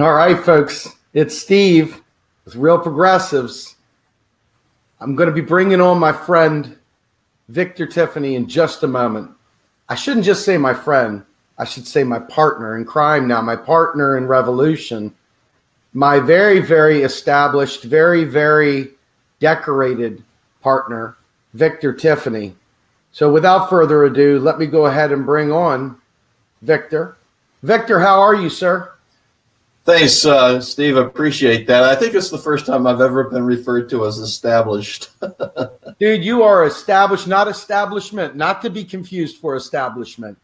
All right, folks, it's Steve with Real Progressives. I'm going to be bringing on my friend, Victor Tiffany, in just a moment. I shouldn't just say my friend. I should say my partner in crime now, my partner in revolution, my very, very established, very, very decorated partner, Victor Tiffany. So without further ado, let me go ahead and bring on Victor. Victor, how are you, sir? Thanks, Steve. I appreciate that. I think it's the first time I've ever been referred to as established. Dude, you are established, not establishment, not to be confused for establishment,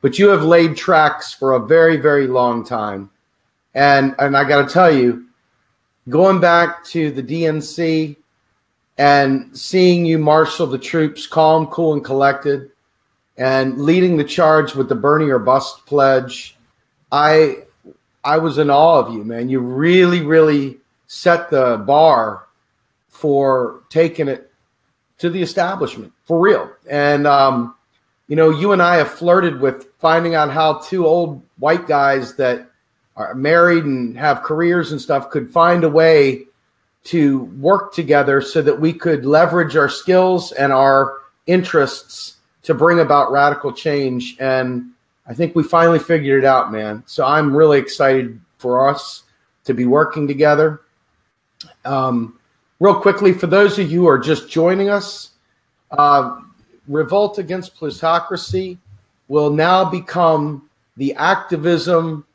but you have laid tracks for a very, very long time. And I got to tell you, going back to the DNC and seeing you marshal the troops calm, cool, and collected, and leading the charge with the Bernie or Bust pledge, I was in awe of you, man. You really, really set the bar for taking it to the establishment, for real. And, you and I have flirted with finding out how two old white guys that are married and have careers and stuff could find a way to work together so that we could leverage our skills and our interests to bring about radical change. And I think we finally figured it out, man. So I'm really excited for us to be working together. Real quickly, for those of you who are just joining us, Revolt against Plutocracy will now become the activism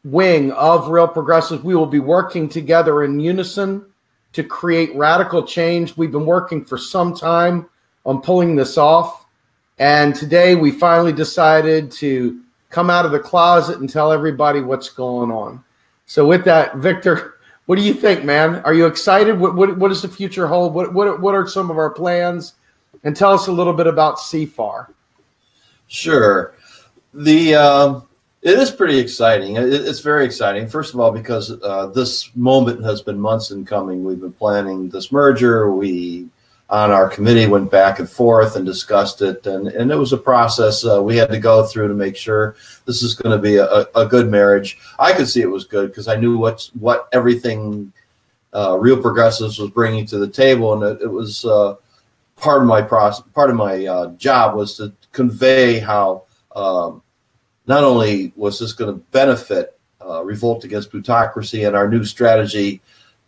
wing of Real Progressives. We will be working together in unison to create radical change. We've been working for some time on pulling this off. And today we finally decided to come out of the closet and tell everybody what's going on. So with that, Victor, what do you think, man? Are you excited? What does the future hold? What are some of our plans? And tell us a little bit about CFAR. Sure. It is pretty exciting. It's very exciting. First of all, because this moment has been months in coming. We've been planning this merger. We, on our committee, went back and forth and discussed it. And it was a process we had to go through to make sure this is going to be a good marriage. I could see it was good because I knew what everything Real Progressives was bringing to the table. And it was part of my job was to convey how not only was this going to benefit Revolt Against Plutocracy and our new strategy,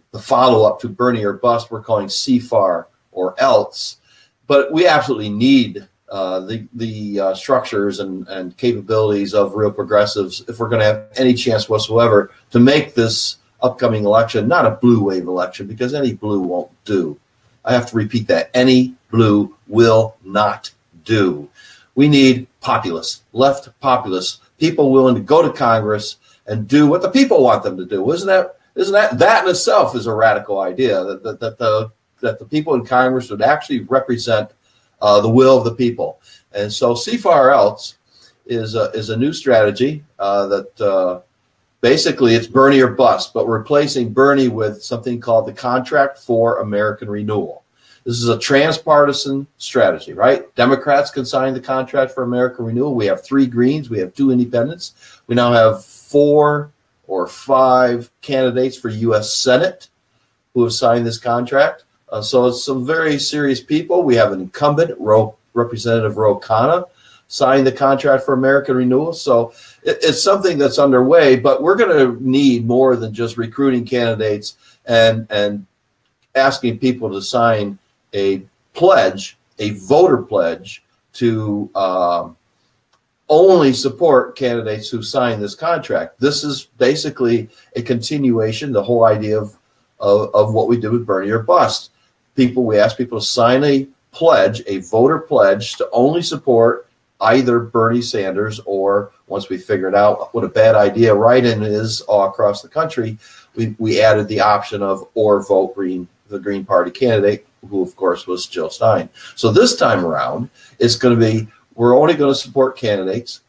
the follow-up to Bernie or Bust, we're calling CFAR or else, but we absolutely need the structures and capabilities of Real Progressives if we're going to have any chance whatsoever to make this upcoming election not a blue wave election, because any blue won't do. I have to repeat that. Any blue will not do. We need populists, left populists, people willing to go to Congress and do what the people want them to do. Isn't that in itself is a radical idea that the people in Congress would actually represent the will of the people. And so CFAR else is a new strategy that basically it's Bernie or Bust, but we're replacing Bernie with something called the Contract for American Renewal. This is a transpartisan strategy, right? Democrats can sign the Contract for American Renewal. We have 3 Greens. We have 2 independents. We now have 4 or 5 candidates for U.S. Senate who have signed this contract. So it's some very serious people. We have an incumbent, Representative Ro Khanna, signed the Contract for American Renewal. So it's something that's underway, but we're going to need more than just recruiting candidates and asking people to sign a pledge, a voter pledge, to only support candidates who sign this contract. This is basically a continuation, the whole idea of what we did with Bernie or Bust. We ask people to sign a pledge, a voter pledge, to only support either Bernie Sanders or, once we figured out what a bad idea write-in is all across the country, we added the option of or vote Green, the Green Party candidate, who of course was Jill Stein. So this time around, it's going to be, we're only going to support candidates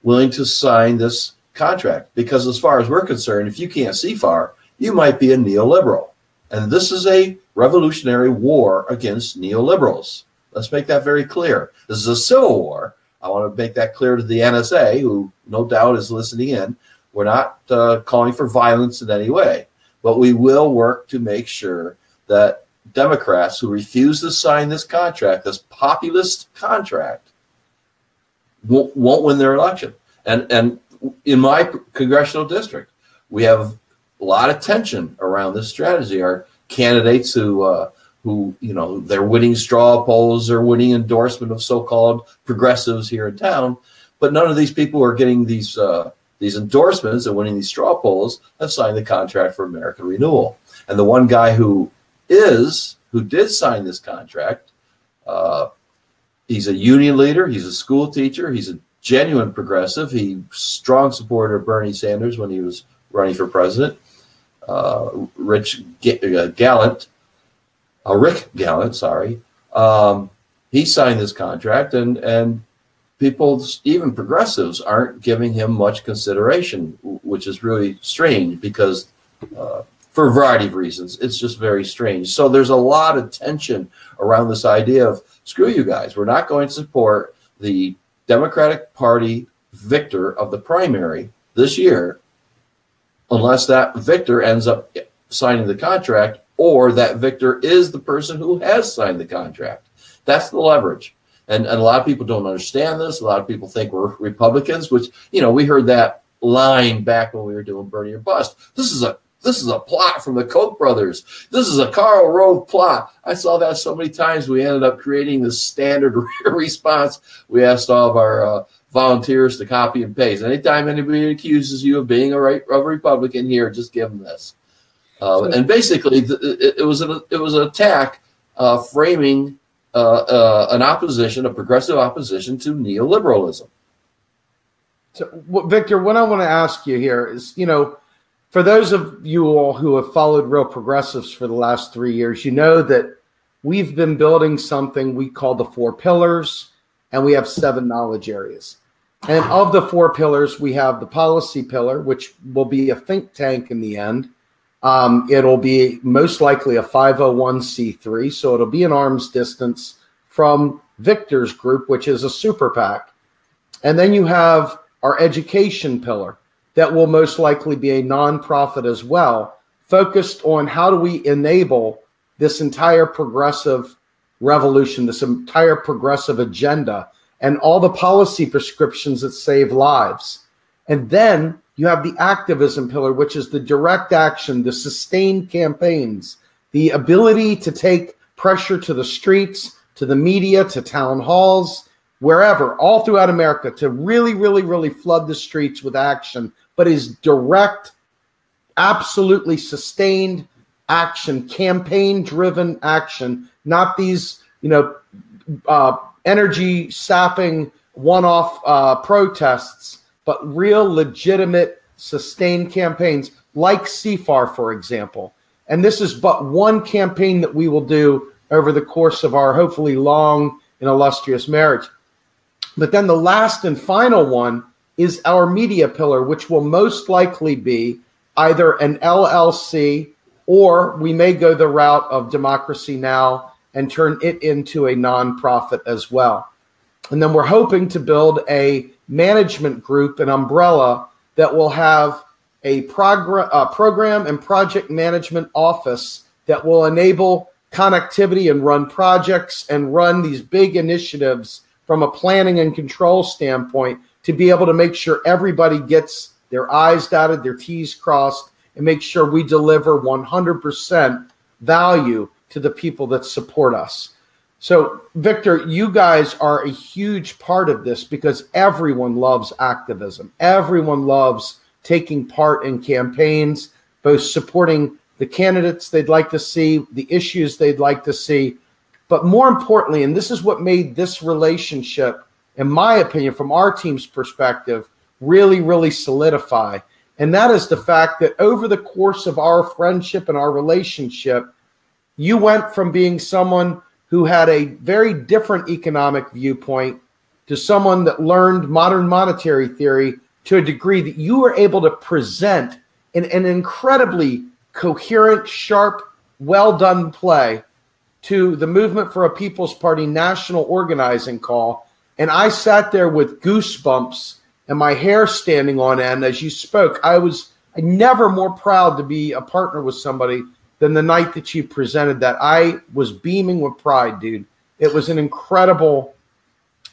willing to sign this contract, because as far as we're concerned, if you can't see far, you might be a neoliberal. And this is a revolutionary war against neoliberals. Let's make that very clear. This is a civil war. I want to make that clear to the NSA, who no doubt is listening in. We're not calling for violence in any way, but we will work to make sure that Democrats who refuse to sign this contract, this populist contract, won't win their election. And in my congressional district, we have a lot of tension around this strategy. Our candidates who they're winning straw polls or winning endorsement of so-called progressives here in town, but none of these people who are getting these endorsements and winning these straw polls have signed the contract for American renewal. And the one guy who did sign this contract, he's a union leader, he's a school teacher, he's a genuine progressive. He strong supporter of Bernie Sanders when he was running for president. Rick Gallant, he signed this contract, and people, even progressives, aren't giving him much consideration, which is really strange because for a variety of reasons, it's just very strange. So there's a lot of tension around this idea of, screw you guys, we're not going to support the Democratic Party victor of the primary this year unless that victor ends up signing the contract, or that victor is the person who has signed the contract. That's the leverage. And a lot of people don't understand this. A lot of people think we're Republicans, which, we heard that line back when we were doing Bernie or Bust. This is a plot from the Koch brothers. This is a Karl Rove plot. I saw that so many times. We ended up creating this standard response. We asked all of our volunteers to copy and paste. Anytime anybody accuses you of being a Republican here, just give them this. And basically, it was an attack framing an opposition, a progressive opposition to neoliberalism. So, Victor, what I want to ask you here is, for those of you all who have followed Real Progressives for the last 3 years, you know that we've been building something we call the 4 pillars, and we have 7 knowledge areas. And of the 4 pillars, we have the policy pillar, which will be a think tank in the end. It'll be most likely a 501c3, so it'll be an arm's distance from Victor's group, which is a super PAC. And then you have our education pillar that will most likely be a nonprofit as well, focused on how do we enable this entire progressive revolution, this entire progressive agenda, and all the policy prescriptions that save lives. And then you have the activism pillar, which is the direct action, the sustained campaigns, the ability to take pressure to the streets, to the media, to town halls, wherever, all throughout America, to really, really, really flood the streets with action, but is direct, absolutely sustained action, campaign-driven action, not these, energy-sapping one-off protests, but real, legitimate, sustained campaigns like CFAR, for example. And this is but one campaign that we will do over the course of our hopefully long and illustrious marriage. But then the last and final one is our media pillar, which will most likely be either an LLC, or we may go the route of Democracy Now! And turn it into a nonprofit as well. And then we're hoping to build a management group, an umbrella, that will have a program and project management office that will enable connectivity and run projects and run these big initiatives from a planning and control standpoint to be able to make sure everybody gets their I's dotted, their T's crossed, and make sure we deliver 100% value to the people that support us. So, Victor, you guys are a huge part of this because everyone loves activism. Everyone loves taking part in campaigns, both supporting the candidates they'd like to see, the issues they'd like to see. But more importantly, and this is what made this relationship, in my opinion, from our team's perspective, really, really solidify. And that is the fact that over the course of our friendship and our relationship, you went from being someone who had a very different economic viewpoint to someone that learned modern monetary theory to a degree that you were able to present in an incredibly coherent, sharp, well-done play to the Movement for a People's Party national organizing call. And I sat there with goosebumps and my hair standing on end as you spoke. I never more proud to be a partner with somebody than the night that you presented that. I was beaming with pride, dude. It was an incredible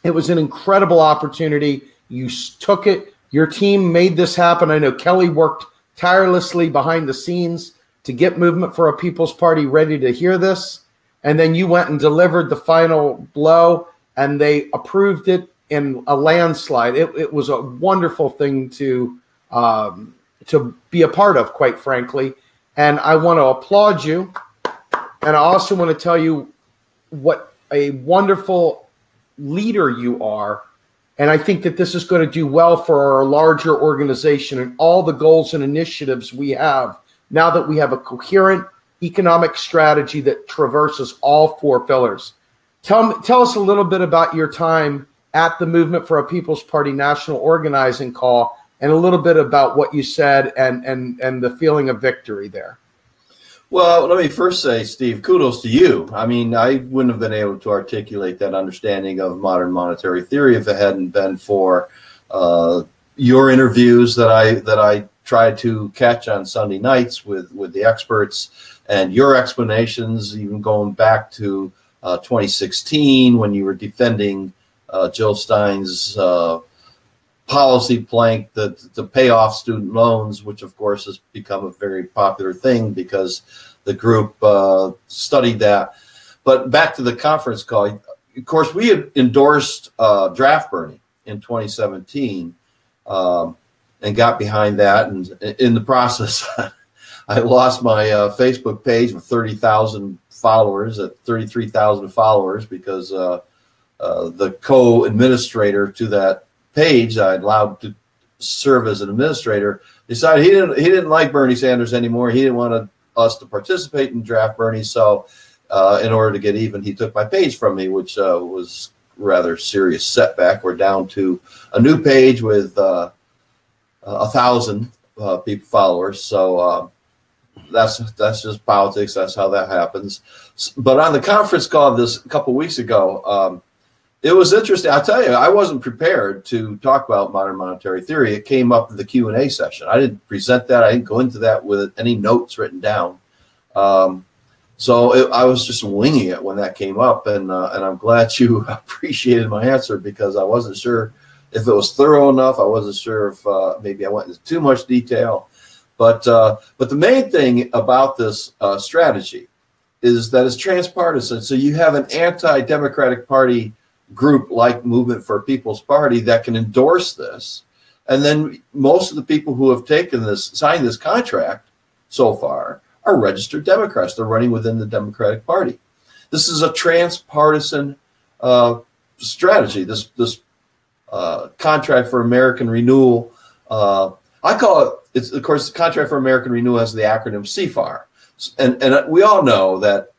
opportunity. You took it. Your team made this happen. I know Kelly worked tirelessly behind the scenes to get Movement for a People's Party ready to hear this. And then you went and delivered the final blow, and they approved it in a landslide. It was a wonderful thing to be a part of, quite frankly. And I want to applaud you. And I also want to tell you what a wonderful leader you are. And I think that this is going to do well for our larger organization and all the goals and initiatives we have now that we have a coherent economic strategy that traverses all four pillars. Tell us a little bit about your time at the Movement for a People's Party National Organizing Call, and a little bit about what you said and the feeling of victory there. Well, let me first say, Steve, kudos to you. I mean, I wouldn't have been able to articulate that understanding of modern monetary theory if it hadn't been for your interviews that I tried to catch on Sunday nights with the experts, and your explanations, even going back to 2016 when you were defending Jill Stein's policy plank to pay off student loans, which of course has become a very popular thing because the group studied that. But back to the conference call, of course, we had endorsed draft burning in 2017 and got behind that. And in the process, I lost my Facebook page with 30,000 followers at 33,000 followers because the co-administrator to that page I allowed to serve as an administrator decided he didn't like Bernie Sanders anymore. He didn't want us to participate in draft Bernie. So in order to get even, he took my page from me, which was rather serious setback. We're down to a new page with 1,000 people followers. So that's just politics. That's how that happens. But on the conference call this a couple of weeks ago, it was interesting. I'll tell you, I wasn't prepared to talk about modern monetary theory. It came up in the Q&A session. I didn't present that. I didn't go into that with any notes written down. So I was just winging it when that came up, and I'm glad you appreciated my answer because I wasn't sure if it was thorough enough. I wasn't sure if maybe I went into too much detail. But the main thing about this strategy is that it's transpartisan. So you have an anti-Democratic Party group like Movement for a People's Party that can endorse this. And then most of the people who have signed this contract so far are registered Democrats. They're running within the Democratic Party. This is a transpartisan strategy, this Contract for American Renewal. I call it's of course, the Contract for American Renewal has the acronym CFAR. And we all know that,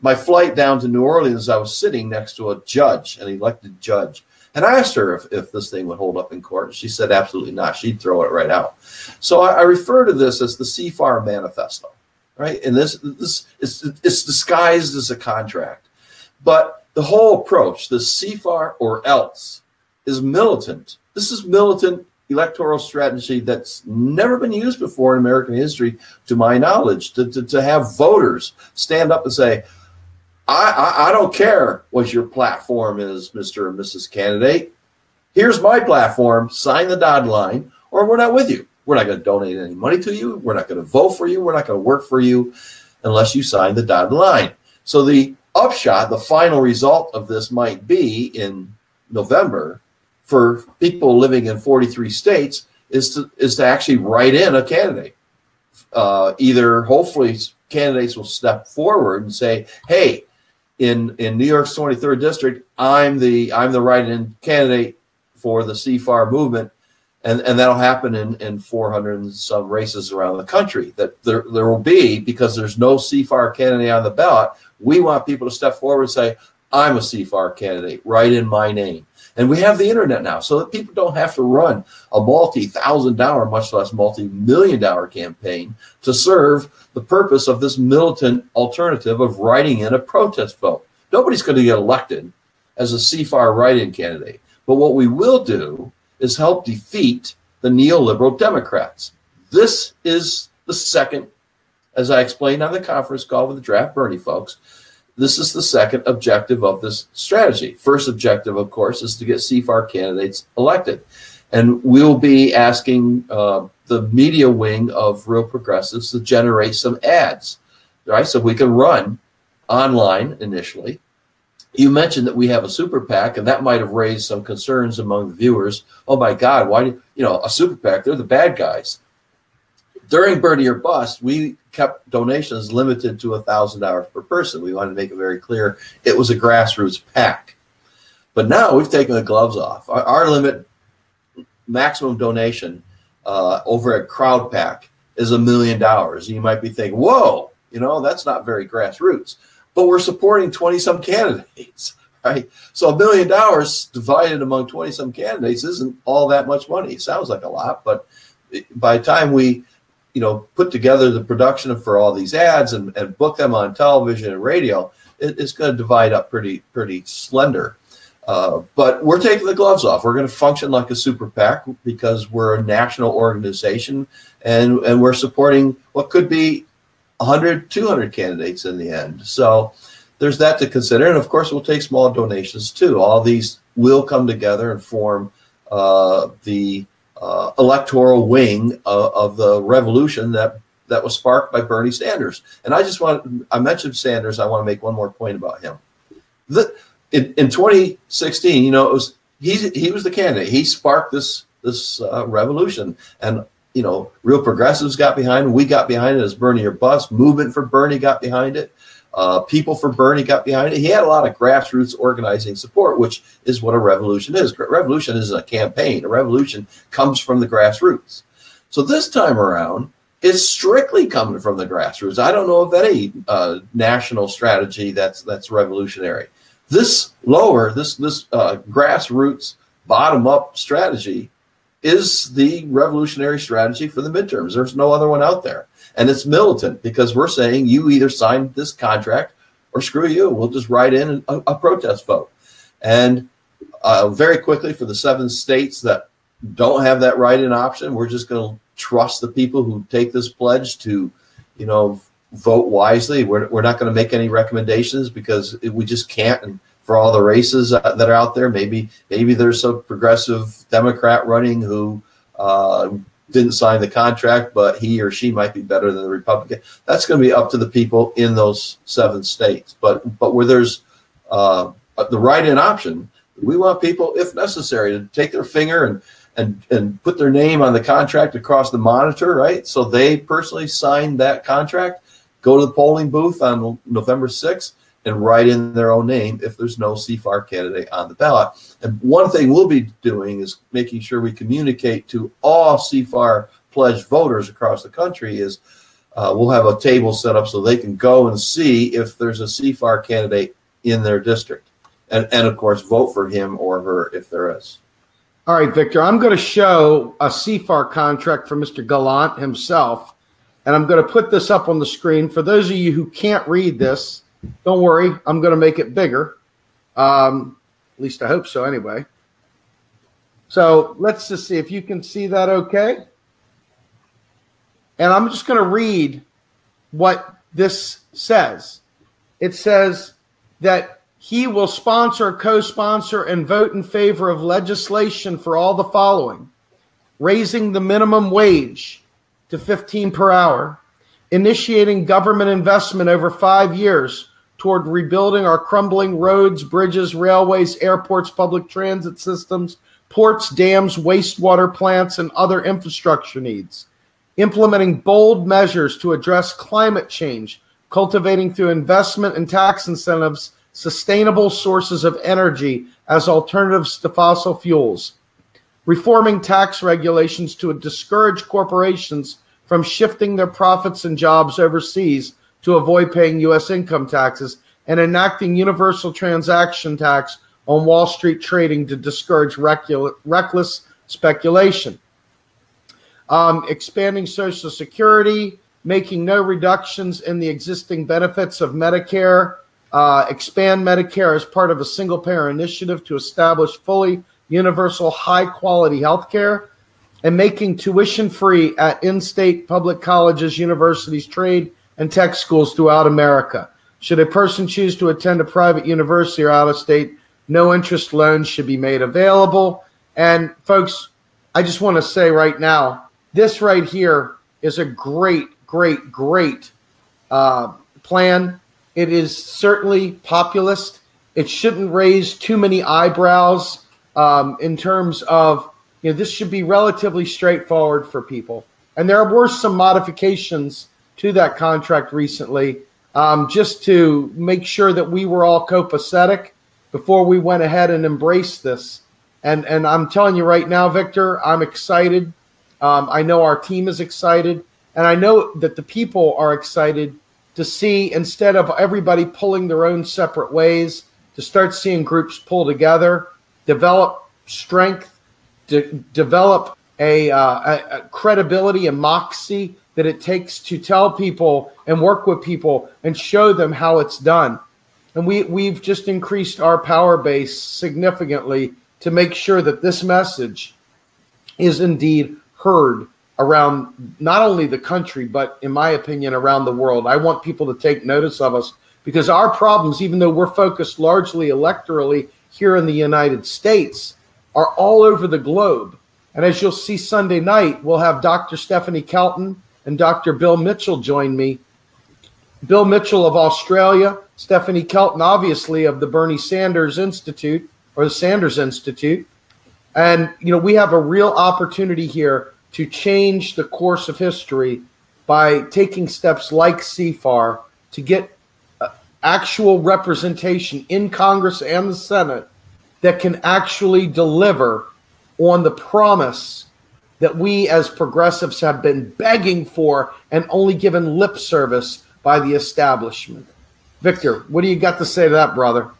my flight down to New Orleans, I was sitting next to a judge, an elected judge. And I asked her if this thing would hold up in court. And she said, absolutely not. She'd throw it right out. So I refer to this as the CFAR Manifesto, right? And this it's disguised as a contract. But the whole approach, the CFAR or else, is militant. This is militant electoral strategy that's never been used before in American history, to my knowledge, to have voters stand up and say, I don't care what your platform is, Mr. and Mrs. Candidate. Here's my platform. Sign the dotted line, or we're not with you. We're not going to donate any money to you. We're not going to vote for you. We're not going to work for you unless you sign the dotted line. So the upshot, the final result of this might be in November for people living in 43 states is to actually write in a candidate. Either hopefully candidates will step forward and say, hey, in New York's 23rd district, I'm the write-in candidate for the CFAR movement, and that'll happen in 400 and some races around the country. That there will be, because there's no CFAR candidate on the ballot. We want people to step forward and say, I'm a CFAR candidate, write in my name. And we have the internet now, so that people don't have to run a multi-$1,000, much less multi-million-dollar campaign to serve the purpose of this militant alternative of writing in a protest vote. Nobody's going to get elected as a CFAR write-in candidate. But what we will do is help defeat the neoliberal Democrats. This is the second, as I explained on the conference call with the Draft Bernie folks, this is the second objective of this strategy. First objective, of course, is to get CFAR candidates elected. And we'll be asking the media wing of Real Progressives to generate some ads, right? So we can run online initially. You mentioned that we have a super PAC, and that might have raised some concerns among the viewers. Oh my God, why do a super PAC? They're the bad guys. During Bernie or Bust, we kept donations limited to $1,000 per person. We wanted to make it very clear it was a grassroots PAC. But now we've taken the gloves off. Our limit maximum donation over at Crowd PAC is $1 million. You might be thinking, whoa, that's not very grassroots. But we're supporting 20-some candidates, right? So $1 million divided among 20-some candidates isn't all that much money. It sounds like a lot, but by the time we put together the production for all these ads and book them on television and radio, it's going to divide up pretty slender. But we're taking the gloves off. We're going to function like a super PAC because we're a national organization and we're supporting what could be 100, 200 candidates in the end. So there's that to consider. And of course, we'll take small donations too. All these will come together and form the electoral wing of the revolution that was sparked by Bernie Sanders. And I mentioned Sanders. I want to make one more point about him. In 2016, he was the candidate. He sparked this revolution, and Real Progressives got behind it. We got behind it as Bernie or Bust. Movement for Bernie got behind it. People for Bernie got behind it. He had a lot of grassroots organizing support, which is what a revolution is. A revolution isn't a campaign. A revolution comes from the grassroots. So this time around, it's strictly coming from the grassroots. I don't know of any national strategy that's revolutionary. This grassroots bottom-up strategy is the revolutionary strategy for the midterms. There's no other one out there. And it's militant because we're saying you either sign this contract or screw you. We'll just write in a protest vote. And very quickly, for the 7 states that don't have that write-in option, we're just going to trust the people who take this pledge to, vote wisely. We're not going to make any recommendations because we just can't. And for all the races that are out there, maybe there's a progressive Democrat running who didn't sign the contract, but he or she might be better than the Republican. That's going to be up to the people in those 7 states. But where there's the write-in option, we want people, if necessary, to take their finger and put their name on the contract across the monitor, right? So they personally sign that contract, go to the polling booth on November 6th, and write in their own name if there's no CFAR candidate on the ballot. And one thing we'll be doing is making sure we communicate to all CFAR pledged voters across the country is we'll have a table set up so they can go and see if there's a CFAR candidate in their district. And of course, vote for him or her if there is. All right, Victor, I'm going to show a CFAR contract for Mr. Gallant himself, and I'm going to put this up on the screen. For those of you who can't read this, don't worry, I'm going to make it bigger. At least I hope so anyway. So let's just see if you can see that okay. And I'm just going to read what this says. It says that he will sponsor, co-sponsor, and vote in favor of legislation for all the following: raising the minimum wage to $15 per hour, initiating government investment over 5 years toward rebuilding our crumbling roads, bridges, railways, airports, public transit systems, ports, dams, wastewater plants, and other infrastructure needs, implementing bold measures to address climate change, cultivating through investment and tax incentives sustainable sources of energy as alternatives to fossil fuels, reforming tax regulations to discourage corporations from shifting their profits and jobs overseas to avoid paying U.S. income taxes, and enacting universal transaction tax on Wall Street trading to discourage reckless speculation, expanding Social Security, making no reductions in the existing benefits of Medicare, expand Medicare as part of a single-payer initiative to establish fully universal high-quality health care, and making tuition free at in-state public colleges, universities, trade, and tech schools throughout America. Should a person choose to attend a private university or out-of-state, no-interest loans should be made available. And folks, I just want to say right now, this right here is a great plan. It is certainly populist. It shouldn't raise too many eyebrows in terms of, this should be relatively straightforward for people. And there were some modifications to that contract recently, just to make sure that we were all copacetic before we went ahead and embraced this. And I'm telling you right now, Victor, I'm excited. I know our team is excited. And I know that the people are excited to see, instead of everybody pulling their own separate ways, to start seeing groups pull together, develop strength, develop a credibility and moxie that it takes to tell people and work with people and show them how it's done. And we've just increased our power base significantly to make sure that this message is indeed heard around not only the country, but in my opinion, around the world. I want people to take notice of us, because our problems, even though we're focused largely electorally here in the United States, are all over the globe. And as you'll see Sunday night, we'll have Dr. Stephanie Kelton and Dr. Bill Mitchell join me. Bill Mitchell of Australia, Stephanie Kelton, obviously, of the Bernie Sanders Institute, or the Sanders Institute. And, we have a real opportunity here to change the course of history by taking steps like CFAR to get actual representation in Congress and the Senate that can actually deliver on the promise that we as progressives have been begging for and only given lip service by the establishment. Victor, what do you got to say to that, brother?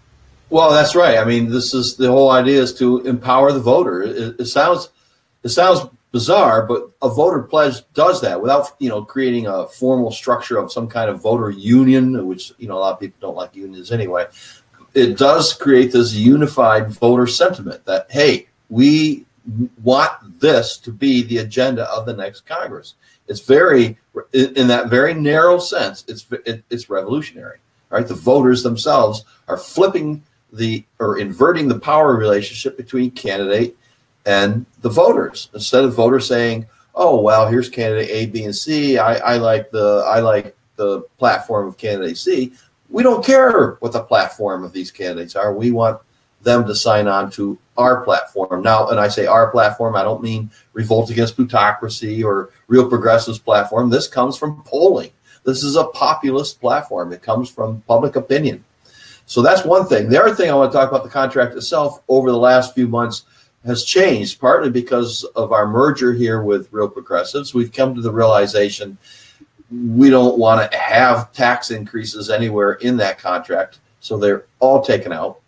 Well, that's right. I mean, this is the whole idea, is to empower the voter. It sounds bizarre, but a voter pledge does that without, creating a formal structure of some kind of voter union, which, a lot of people don't like unions anyway. It does create this unified voter sentiment that, hey, we want this to be the agenda of the next Congress. It's very, in that very narrow sense, it's revolutionary, right? The voters themselves are flipping or inverting the power relationship between candidate and the voters. Instead of voters saying, oh, well, here's candidate A, B, and C. I like the platform of candidate C. We don't care what the platform of these candidates are. We want them to sign on to our platform. Now, and I say our platform, I don't mean Revolt against Plutocracy or Real Progressives platform. This comes from polling. This is a populist platform. It comes from public opinion. So that's one thing. The other thing I want to talk about, the contract itself over the last few months has changed, partly because of our merger here with Real Progressives. We've come to the realization we don't want to have tax increases anywhere in that contract, so they're all taken out.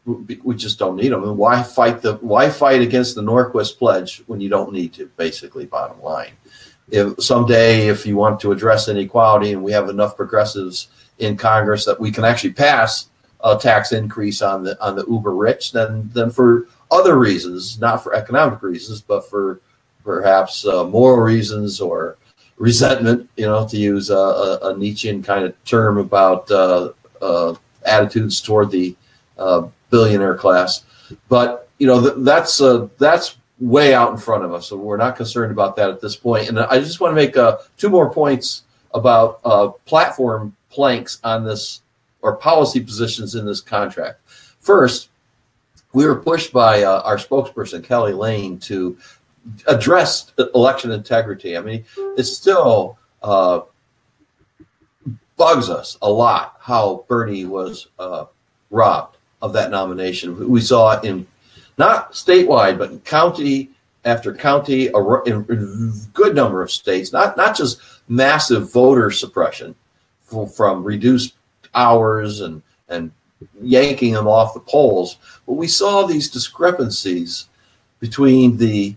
We just don't need them. And why fight against the Norquist pledge when you don't need to? Basically, bottom line. If someday, if you want to address inequality, and we have enough progressives in Congress that we can actually pass a tax increase on the uber rich, then for other reasons, not for economic reasons, but for perhaps moral reasons or resentment, to use a Nietzschean kind of term about attitudes toward the billionaire class. But that's way out in front of us, so we're not concerned about that at this point. And I just want to make two more points about platform planks on this, or policy positions in this contract. First, we were pushed by our spokesperson, Kelly Lane, to address election integrity. I mean, it still bugs us a lot how Bernie was robbed of that nomination. We saw it in, not statewide, but in county after county, in a good number of states, not just massive voter suppression from reduced hours and yanking them off the polls, but we saw these discrepancies between the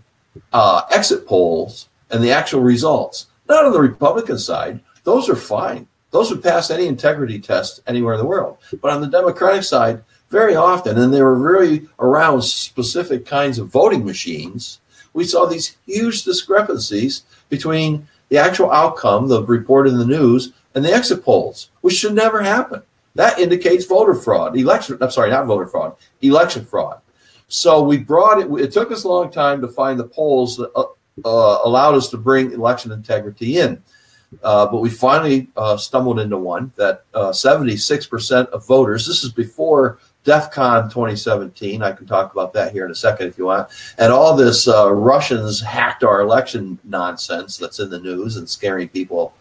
exit polls and the actual results. Not on the Republican side. Those are fine. Those would pass any integrity test anywhere in the world. But on the Democratic side, very often, and they were really around specific kinds of voting machines, we saw these huge discrepancies between the actual outcome, the report in the news, and the exit polls, which should never happen. That indicates voter fraud, election fraud. So we brought it, it took us a long time to find the polls that allowed us to bring election integrity in. But we finally stumbled into one that 76% of voters, this is before DEF CON 2017, I can talk about that here in a second if you want, and all this Russians hacked our election nonsense that's in the news and scaring people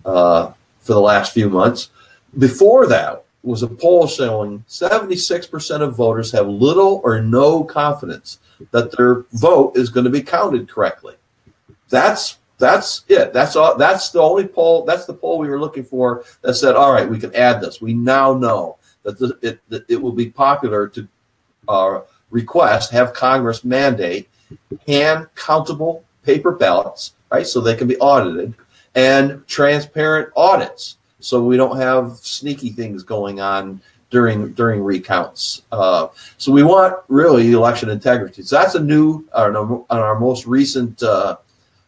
for the last few months. Before that was a poll showing 76% of voters have little or no confidence that their vote is going to be counted correctly. That's it. That's all. That's the only poll. That's the poll we were looking for that said, all right, we can add this. We now know that it will be popular to have Congress mandate hand countable paper ballots, right? So they can be audited, and transparent audits. So we don't have sneaky things going on during recounts. So we want really election integrity. So that's a new, on our most recent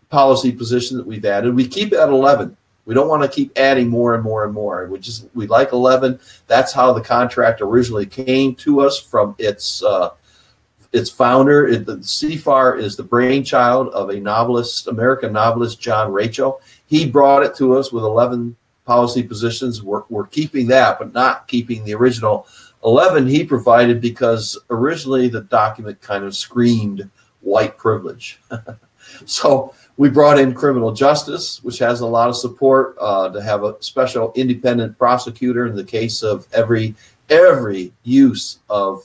policy position that we've added. We keep it at 11. We don't want to keep adding more and more and more. We like 11. That's how the contract originally came to us from its founder. The CFAR is the brainchild of a novelist, American novelist, John Rachel. He brought it to us with 11 policy positions. We're keeping that, but not keeping the original 11 he provided, because originally the document kind of screamed white privilege. So we brought in criminal justice, which has a lot of support, to have a special independent prosecutor in the case of every use of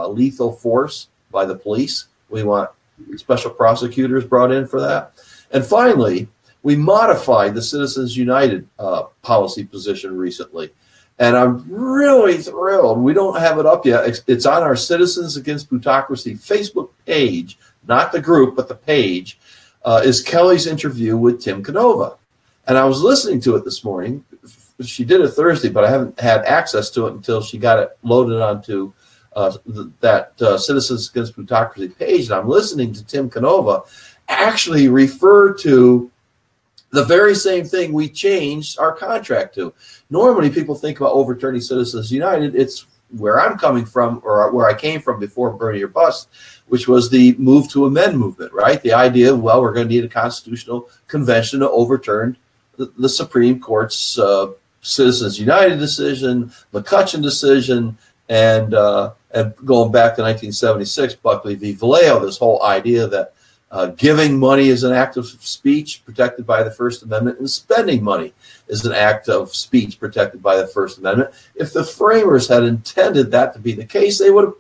lethal force by the police. We want special prosecutors brought in for that. And finally, we modified the Citizens United policy position recently. And I'm really thrilled. We don't have it up yet. It's on our Citizens Against Plutocracy Facebook page, not the group, but the page, is Kelly's interview with Tim Canova. And I was listening to it this morning. She did it Thursday, but I haven't had access to it until she got it loaded onto that Citizens Against Plutocracy page. And I'm listening to Tim Canova actually refer to the very same thing we changed our contract to. Normally, people think about overturning Citizens United. It's where I'm coming from, or where I came from before Bernie or Bust, which was the move to amend movement, right? The idea of, well, we're going to need a constitutional convention to overturn the Supreme Court's Citizens United decision, McCutcheon decision, and going back to 1976, Buckley v. Vallejo, this whole idea that giving money is an act of speech protected by the First Amendment, and spending money is an act of speech protected by the First Amendment. If the framers had intended that to be the case, they would have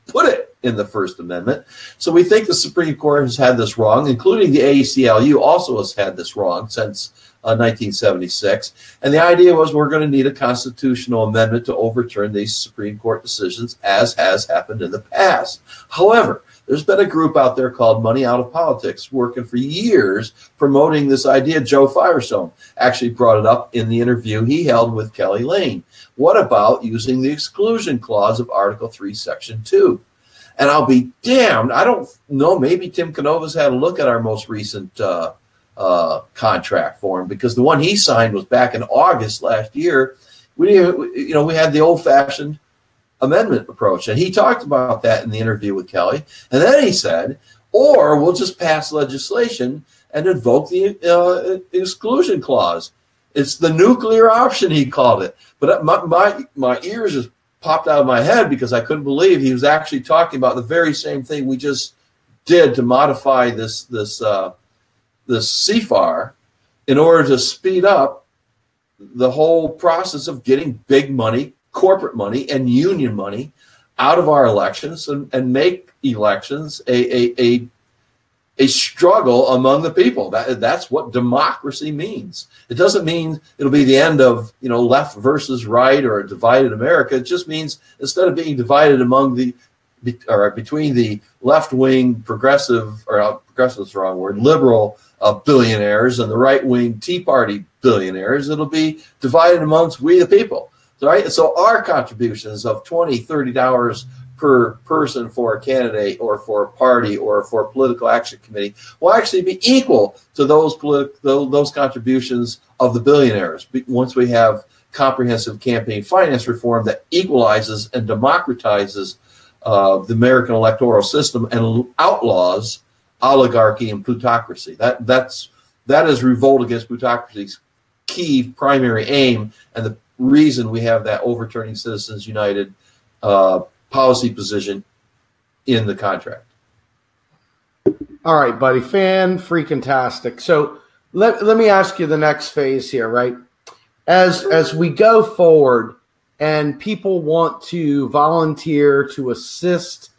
put it in the First Amendment. So we think the Supreme Court has had this wrong, including the ACLU also has had this wrong since 1976. And the idea was we're going to need a constitutional amendment to overturn these Supreme Court decisions, as has happened in the past. However, there's been a group out there called Money Out of Politics working for years promoting this idea. Joe Firestone actually brought it up in the interview he held with Kelly Lane. What about using the exclusion clause of Article 3, Section 2? And I'll be damned, I don't know, maybe Tim Canova's had a look at our most recent contract for him, because the one he signed was back in August last year. We had the old-fashioned amendment approach, and he talked about that in the interview with Kelly. And then he said, or we'll just pass legislation and invoke the exclusion clause. It's the nuclear option, he called it. But my ears just popped out of my head, because I couldn't believe he was actually talking about the very same thing we just did to modify this CFAR in order to speed up the whole process of getting big money, corporate money, and union money out of our elections, and make elections a struggle among the people. That's what democracy means. It doesn't mean it'll be the end of left versus right or a divided America. It just means instead of being divided among between the left wing progressive, or progressive is the wrong word, liberal billionaires and the right wing Tea Party billionaires, it'll be divided amongst we the people. right? So our contributions of $20, $30 per person for a candidate or for a party or for a political action committee will actually be equal to those contributions of the billionaires once we have comprehensive campaign finance reform that equalizes and democratizes the American electoral system and outlaws oligarchy and plutocracy. That is Revolt Against Plutocracy's key primary aim, and the reason we have that overturning Citizens United policy position in the contract. All right, buddy, freaking-tastic. So let me ask you the next phase here, right? As we go forward and people want to volunteer to assist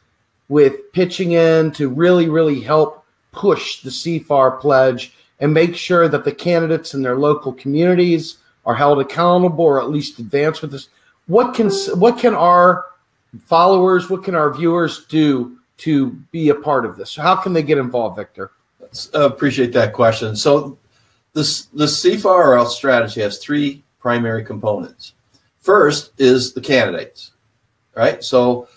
with pitching in to really, really help push the CFAR pledge and make sure that the candidates in their local communities are held accountable or at least advance with this, what can our followers, what can our viewers do to be a part of this? How can they get involved, Victor? Appreciate that question. So the CFAR strategy has three primary components. First is the candidates, right? So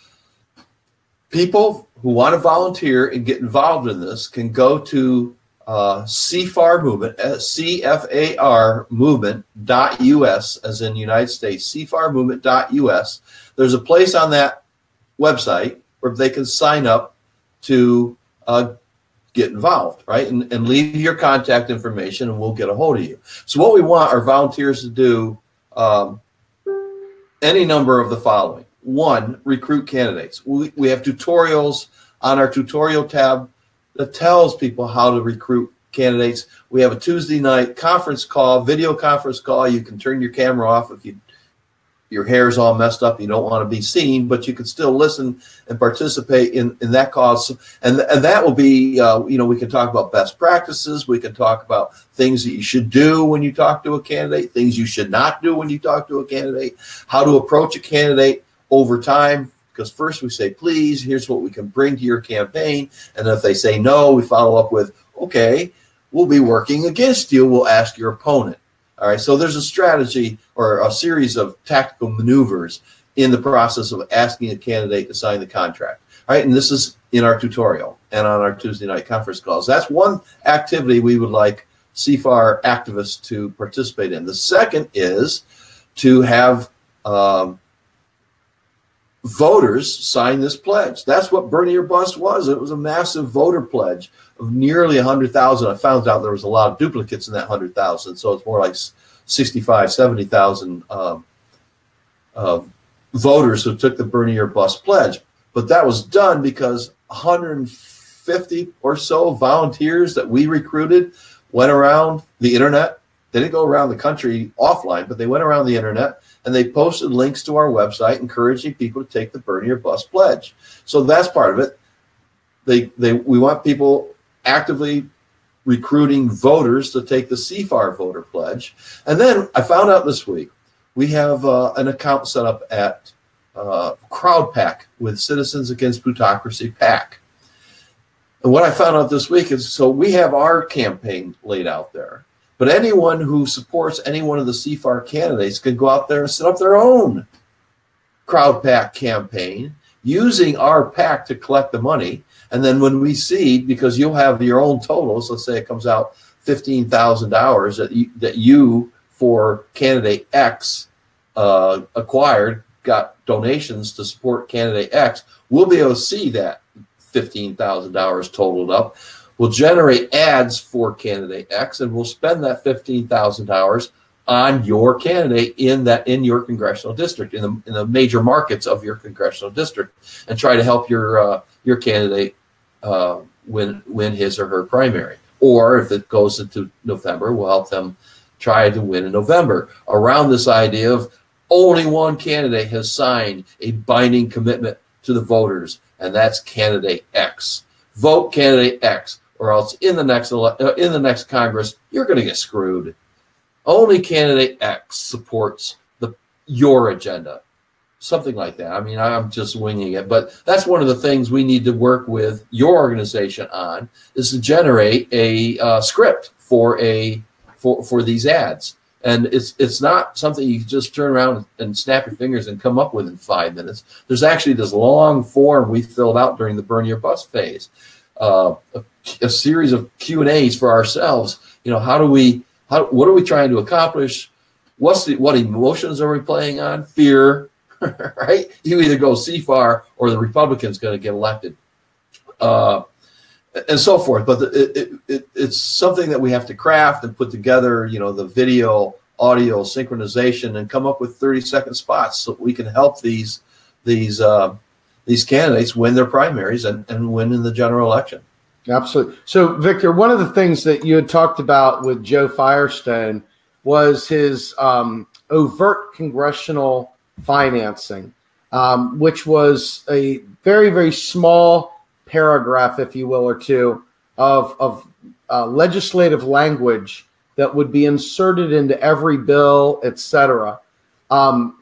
people who want to volunteer and get involved in this can go to CFAR movement, CFAR movement.us, as in United States, CFAR movement.us. There's a place on that website where they can sign up to get involved, right? And leave your contact information and we'll get a hold of you. So what we want our volunteers to do, any number of the following. One, recruit candidates. We have tutorials on our tutorial tab that tells people how to recruit candidates. We have a Tuesday night conference call, video conference call. You can turn your camera off if your hair's all messed up, you don't want to be seen, but you can still listen and participate in that cause. And that will be, we can talk about best practices. We can talk about things that you should do when you talk to a candidate, things you should not do when you talk to a candidate, how to approach a candidate over time. Because first we say, please, here's what we can bring to your campaign. And if they say no, we follow up with, okay, we'll be working against you. We'll ask your opponent. All right, so there's a strategy or a series of tactical maneuvers in the process of asking a candidate to sign the contract. All right, and this is in our tutorial and on our Tuesday night conference calls. That's one activity we would like CFAR activists to participate in. The second is to have voters sign this pledge. That's what Burn Your Bust was. It was a massive voter pledge of nearly 100,000. I found out there was a lot of duplicates in that 100,000, so it's more like 65, 70,000 voters who took the Burn Your Bust pledge. But that was done because 150 or so volunteers that we recruited went around the internet. They didn't go around the country offline, but they went around the internet and they posted links to our website encouraging people to take the Burn Your Bust pledge. So that's part of it. We want people actively recruiting voters to take the CFAR voter pledge. And then I found out this week we have an account set up at CrowdPAC with Citizens Against Plutocracy PAC. And what I found out this week is, so we have our campaign laid out there, but anyone who supports any one of the CFAR candidates can go out there and set up their own CrowdPAC campaign using our PAC to collect the money. And then when we see, because you'll have your own totals, let's say it comes out $15,000 that you for candidate X acquired, got donations to support candidate X, we'll be able to see that $15,000 totaled up. We'll generate ads for candidate X, and we'll spend that $15,000 on your candidate in your congressional district, in the major markets of your congressional district, and try to help your candidate win his or her primary. Or if it goes into November, we'll help them try to win in November. Around this idea of only one candidate has signed a binding commitment to the voters, and that's candidate X. Vote candidate X, or else in the next Congress, you're going to get screwed. Only candidate X supports your agenda. Something like that. I mean, I'm just winging it, but that's one of the things we need to work with your organization on, is to generate a script for these ads. And it's not something you can just turn around and snap your fingers and come up with in 5 minutes. There's actually this long form we filled out during the Burn Your Bus phase, a series of Q&As for ourselves. What are we trying to accomplish? What emotions are we playing on? Fear, right? You either go CFAR or the Republican's going to get elected, and so forth. But it's something that we have to craft and put together, the video, audio synchronization, and come up with 30-second spots so we can help these candidates win their primaries and win in the general election. Absolutely. So, Victor, one of the things that you had talked about with Joe Firestone was his overt congressional financing, which was a very, very small paragraph, if you will, or two of legislative language that would be inserted into every bill, etc.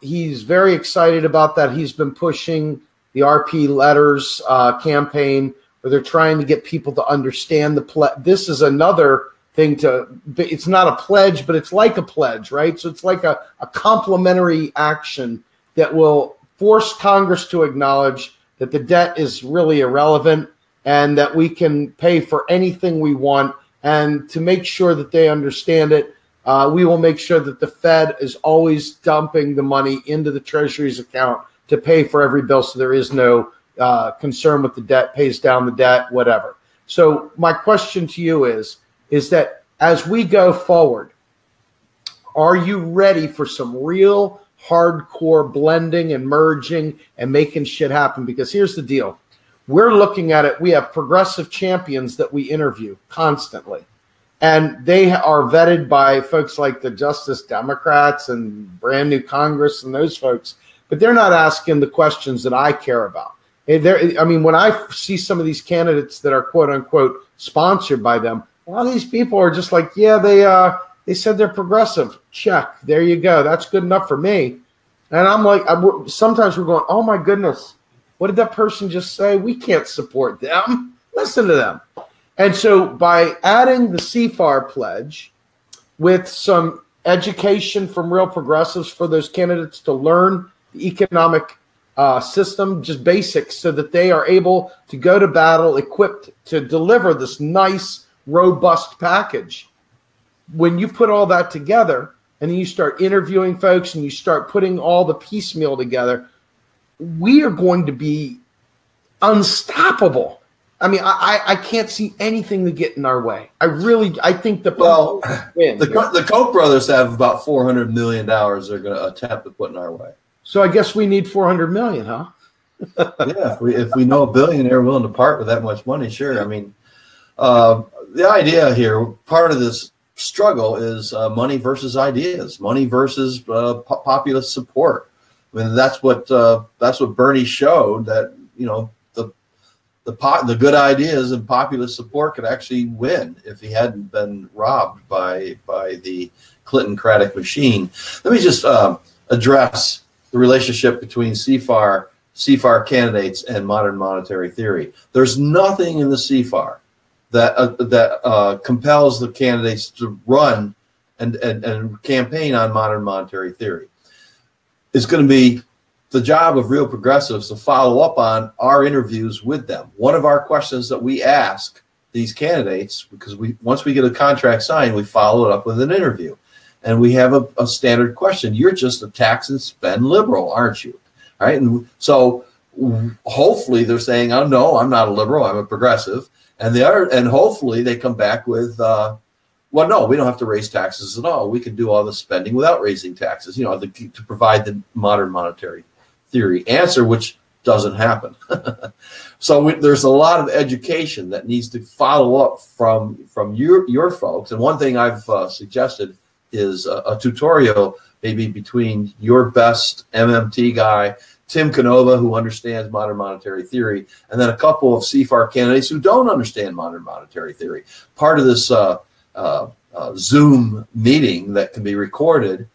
He's very excited about that. He's been pushing the RP Letters campaign, where they're trying to get people to understand this is another thing it's not a pledge, but it's like a pledge, right? So it's like a complementary action that will force Congress to acknowledge that the debt is really irrelevant and that we can pay for anything we want. And to make sure that they understand it, we will make sure that the Fed is always dumping the money into the Treasury's account to pay for every bill, so there is no concern with the debt, pays down the debt, whatever. So my question to you is that as we go forward, are you ready for some real hardcore blending and merging and making shit happen? Because here's the deal. We're looking at it. We have progressive champions that we interview constantly, and they are vetted by folks like the Justice Democrats and Brand New Congress and those folks, but they're not asking the questions that I care about. When I see some of these candidates that are quote unquote sponsored by them, a lot of these people are just like, yeah, they said they're progressive. Check. There you go. That's good enough for me. And I'm like, sometimes we're going, oh my goodness, what did that person just say? We can't support them. Listen to them. And so by adding the CFAR pledge with some education from real progressives for those candidates to learn the economic system, just basics, so that they are able to go to battle equipped to deliver this nice, robust package. When you put all that together and then you start interviewing folks and you start putting all the piecemeal together, we are going to be unstoppable. I can't see anything to get in our way. I think the Koch brothers have about $400 million they're going to attempt to put in our way. So I guess we need 400 million, huh? Yeah, if we know a billionaire willing to part with that much money, sure. The idea here, part of this struggle is money versus ideas, money versus populist support. That's what Bernie showed, that the good ideas and populist support could actually win if he hadn't been robbed by the Clinton-cratic machine. Let me just address the relationship between CFAR candidates and modern monetary theory. There's nothing in the CFAR that compels the candidates to run and campaign on modern monetary theory. It's going to be the job of real progressives to follow up on our interviews with them. One of our questions that we ask these candidates, because once we get a contract signed, we follow it up with an interview. And we have a standard question. You're just a tax and spend liberal, aren't you? All right. And so hopefully they're saying, oh, no, I'm not a liberal, I'm a progressive. And hopefully they come back with, well, no, we don't have to raise taxes at all. We can do all the spending without raising taxes, to provide the modern monetary theory answer, which doesn't happen. So there's a lot of education that needs to follow up from your folks. And one thing I've suggested is a tutorial maybe between your best MMT guy, Tim Canova, who understands modern monetary theory, and then a couple of CFAR candidates who don't understand modern monetary theory. Part of this Zoom meeting that can be recorded,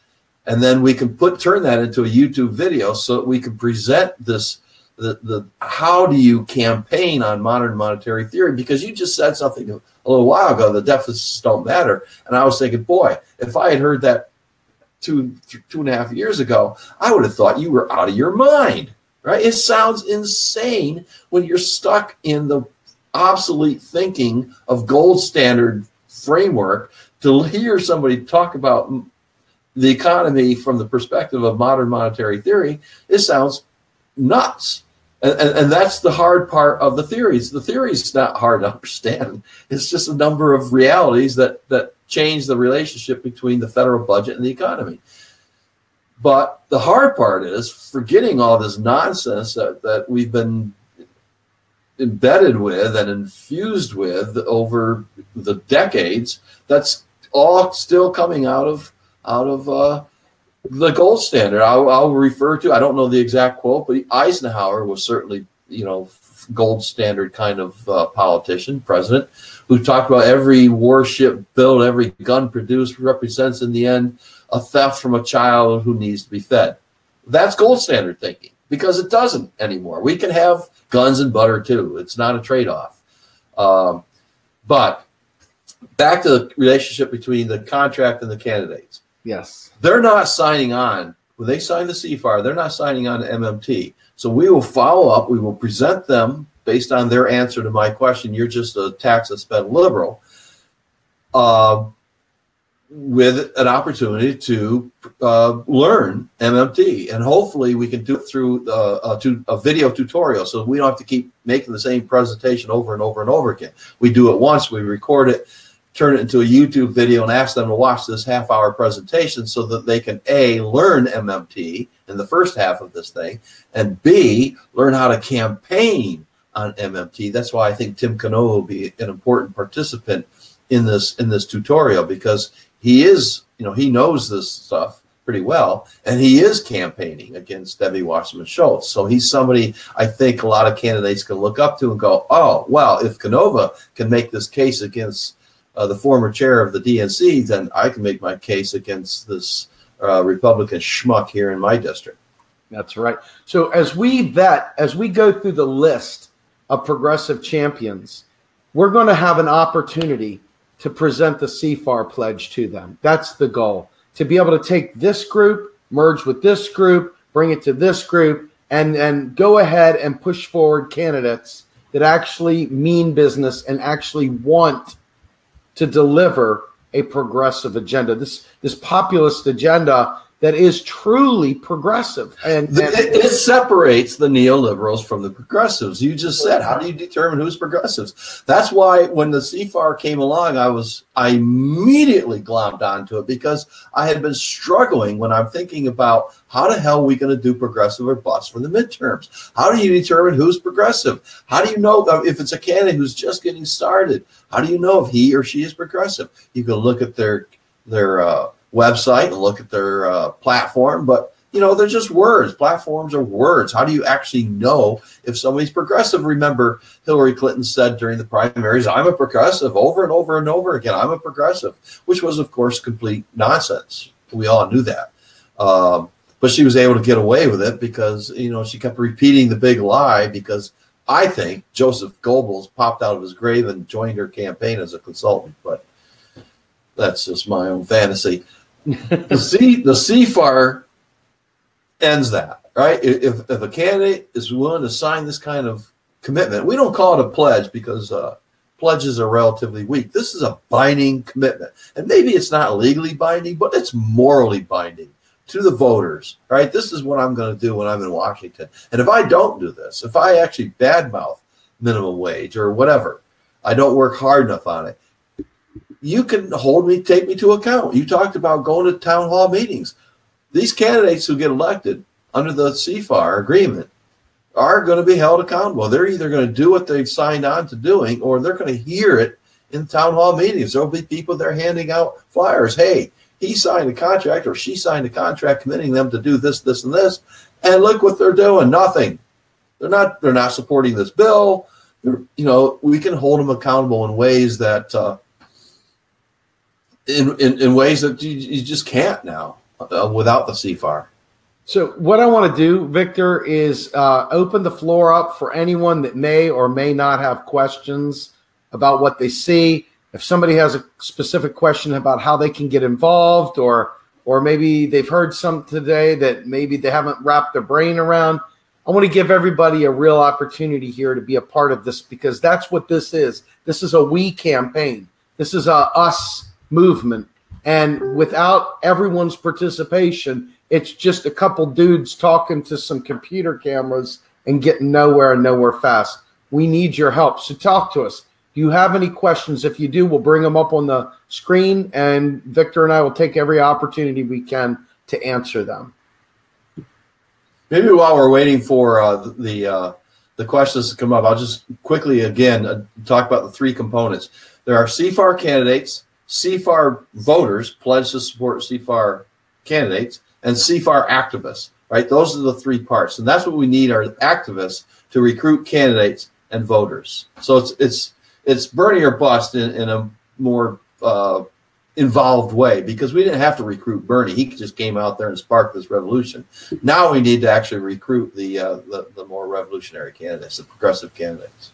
and then we can turn that into a YouTube video so that we can present this, the how do you campaign on modern monetary theory? Because you just said something a little while ago, the deficits don't matter. And I was thinking, boy, if I had heard that 2.5 years ago, I would have thought you were out of your mind, right? It sounds insane when you're stuck in the obsolete thinking of gold standard framework. To hear somebody talk about the economy from the perspective of modern monetary theory, it sounds nuts. And that's the hard part of the theories. The theory is not hard to understand. It's just a number of realities that change the relationship between the federal budget and the economy. But the hard part is forgetting all this nonsense that we've been embedded with and infused with over the decades. That's all still coming out of the gold standard. I'll refer to, I don't know the exact quote, but Eisenhower was certainly, gold standard kind of politician, president, who talked about every warship built, every gun produced represents in the end a theft from a child who needs to be fed. That's gold standard thinking, because it doesn't anymore. We can have guns and butter too. It's not a trade-off. But back to the relationship between the contract and the candidates. Yes. They're not signing on. When they sign the CFAR, they're not signing on to MMT. So we will follow up. We will present them based on their answer to my question. You're just a tax and spend liberal, with an opportunity to learn MMT. And hopefully we can do it through a video tutorial, so we don't have to keep making the same presentation over and over and over again. We do it once, we record it, turn it into a YouTube video, and ask them to watch this half-hour presentation so that they can, A, learn MMT in the first half of this thing, and B, learn how to campaign on MMT. That's why I think Tim Cano will be an important participant in this tutorial, because he is, he knows this stuff pretty well, and he is campaigning against Debbie Wasserman Schultz. So he's somebody I think a lot of candidates can look up to and go, oh, well, if Canova can make this case against the former chair of the DNC, then I can make my case against this Republican schmuck here in my district. That's right. So as we go through the list of progressive champions, we're going to have an opportunity to present the CFAR pledge to them. That's the goal, to be able to take this group, merge with this group, bring it to this group, and go ahead and push forward candidates that actually mean business and actually want to deliver a progressive agenda, this populist agenda that is truly progressive. And it separates the neoliberals from the progressives. You just said, how do you determine who's progressives? That's why when the CFAR came along, I immediately glommed onto it, because I had been struggling when I'm thinking about how the hell are we going to do progressive or bust for the midterms? How do you determine who's progressive? How do you know if it's a candidate who's just getting started? How do you know if he or she is progressive? You can look at their website and look at their platform, but they're just words. Platforms are words. How do you actually know if somebody's progressive? Remember, Hillary Clinton said during the primaries, I'm a progressive, over and over and over again. I'm a progressive, which was, of course, complete nonsense. We all knew that. But she was able to get away with it because, she kept repeating the big lie, because I think Joseph Goebbels popped out of his grave and joined her campaign as a consultant, but that's just my own fantasy. The CFAR ends that, right? If a candidate is willing to sign this kind of commitment, we don't call it a pledge because pledges are relatively weak. This is a binding commitment. And maybe it's not legally binding, but it's morally binding to the voters, right? This is what I'm going to do when I'm in Washington. And if I don't do this, if I actually badmouth minimum wage or whatever, I don't work hard enough on it, you can take me to account. You talked about going to town hall meetings. These candidates who get elected under the CFAR agreement are going to be held accountable. They're either going to do what they've signed on to doing, or they're going to hear it in town hall meetings. There'll be people there handing out flyers. Hey, he signed a contract or she signed a contract committing them to do this, this, and this. And look what they're doing. Nothing. They're not supporting this bill. We can hold them accountable in ways that in ways that you just can't now without the CFAR. So what I want to do, Victor, is open the floor up for anyone that may or may not have questions about what they see. If somebody has a specific question about how they can get involved or or maybe they've heard something today that maybe they haven't wrapped their brain around. I want to give everybody a real opportunity here to be a part of this, because that's what this is. This is a we campaign. This is a us movement. And without everyone's participation, it's just a couple dudes talking to some computer cameras and getting nowhere and nowhere fast. We need your help. So talk to us. Do you have any questions? If you do, we'll bring them up on the screen, and Victor and I will take every opportunity we can to answer them. Maybe while we're waiting for the questions to come up, I'll just quickly again talk about the three components. There are CFAR candidates, CFAR voters pledged to support CFAR candidates, and CFAR activists. Right, those are the three parts, and that's what we need: are activists to recruit candidates and voters. So it's Bernie or bust in a more involved way, because we didn't have to recruit Bernie. He just came out there and sparked this revolution. Now we need to actually recruit the more revolutionary candidates, the progressive candidates.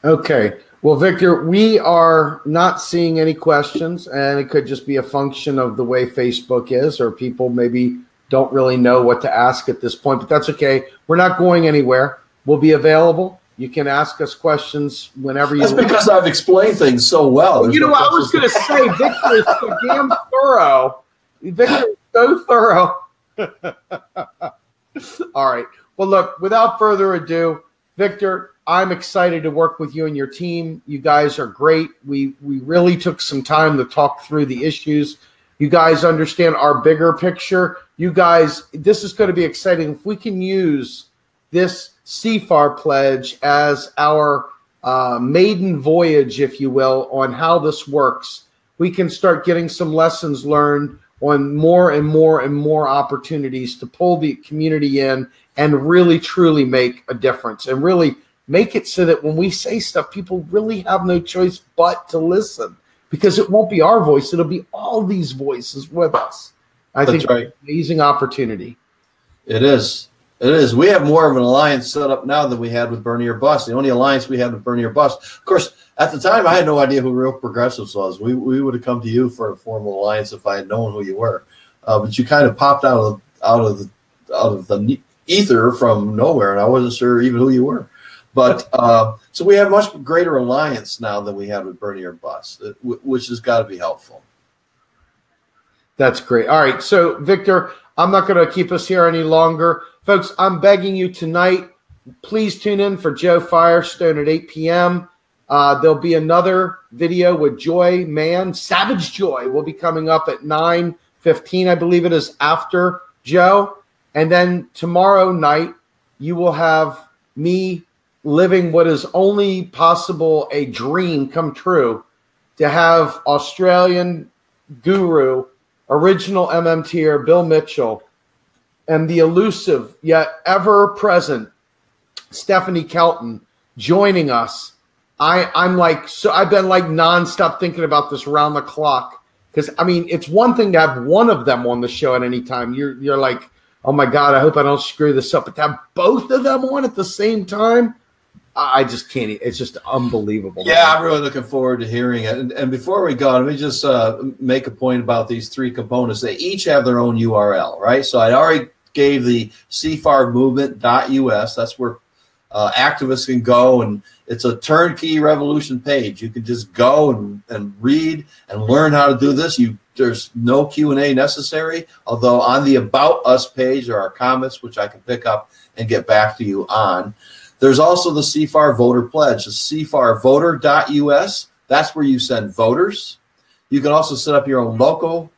Okay. Well, Victor, we are not seeing any questions, and it could just be a function of the way Facebook is, or people maybe don't really know what to ask at this point, but that's okay. We're not going anywhere. We'll be available. You can ask us questions whenever you want. That's because I've explained things so well. You know what I was going to say? Victor is so damn thorough. Victor is so thorough. All right. Well, look, without further ado, Victor, I'm excited to work with you and your team. You guys are great. We really took some time to talk through the issues. You guys understand our bigger picture. You guys, this is going to be exciting. If we can use this CFAR pledge as our maiden voyage, if you will, on how this works, we can start getting some lessons learned on more and more and more opportunities to pull the community in and really, truly make a difference, and really make it so that when we say stuff, people really have no choice but to listen, because it won't be our voice. It'll be all these voices with us. I think it's an amazing opportunity. It is. It is. We have more of an alliance set up now than we had with Bernie or bust. The only alliance we had with Bernie or bust. Of course, at the time, I had no idea who Real Progressives was. We would have come to you for a formal alliance if I had known who you were. But you kind of popped out of the ether from nowhere, and I wasn't sure even who you were. But so we have much greater alliance now than we had with Bernie or bust, which has got to be helpful. That's great. All right. So, Victor, I'm not going to keep us here any longer. Folks, I'm begging you tonight, please tune in for Joe Firestone at 8 p.m. There'll be another video with Joy Man. Savage Joy will be coming up at 9:15, I believe it is, after Joe. And then tomorrow night, you will have me living what is only possible a dream come true, to have Australian guru, original MMTer Bill Mitchell, and the elusive yet ever-present Stephanie Kelton joining us. I've been like nonstop thinking about this around the clock, because I mean, it's one thing to have one of them on the show at any time. You're like, oh my God, I hope I don't screw this up. But to have both of them on at the same time, I just can't. It's just unbelievable. Yeah, I'm really looking forward to hearing it. And before we go, let me just make a point about these three components. They each have their own URL, right? So I already gave the cfarmovement.us. That's where activists can go, and it's a turnkey revolution page. You can just go and read and learn how to do this. There's no Q&A necessary, although on the About Us page there are comments which I can pick up and get back to you on. There's also the CFAR voter pledge, the cfarvoter.us. That's where you send voters. You can also set up your own local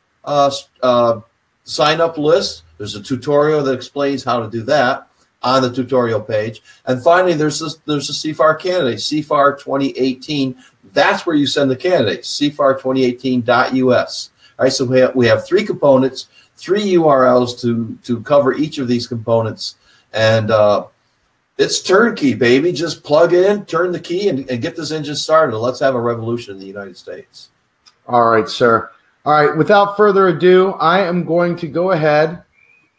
sign-up list. There's a tutorial that explains how to do that on the tutorial page. And finally, there's a CFAR candidate, CFAR 2018. That's where you send the candidates, cfar2018.us. All right, so we have three components, three URLs to cover each of these components. And it's turnkey, baby. Just plug in, turn the key, and get this engine started. Let's have a revolution in the United States. All right, sir. All right, without further ado, I am going to go ahead.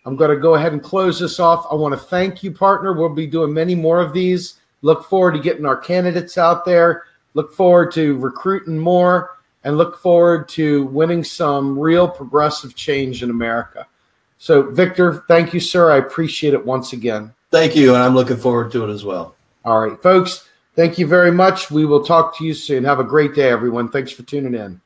I'm going to go ahead and close this off. I want to thank you, partner. We'll be doing many more of these. Look forward to getting our candidates out there. Look forward to recruiting more. and look forward to winning some real progressive change in America. So, Victor, thank you, sir. I appreciate it once again. Thank you, and I'm looking forward to it as well. All right, folks, thank you very much. We will talk to you soon. Have a great day, everyone. Thanks for tuning in.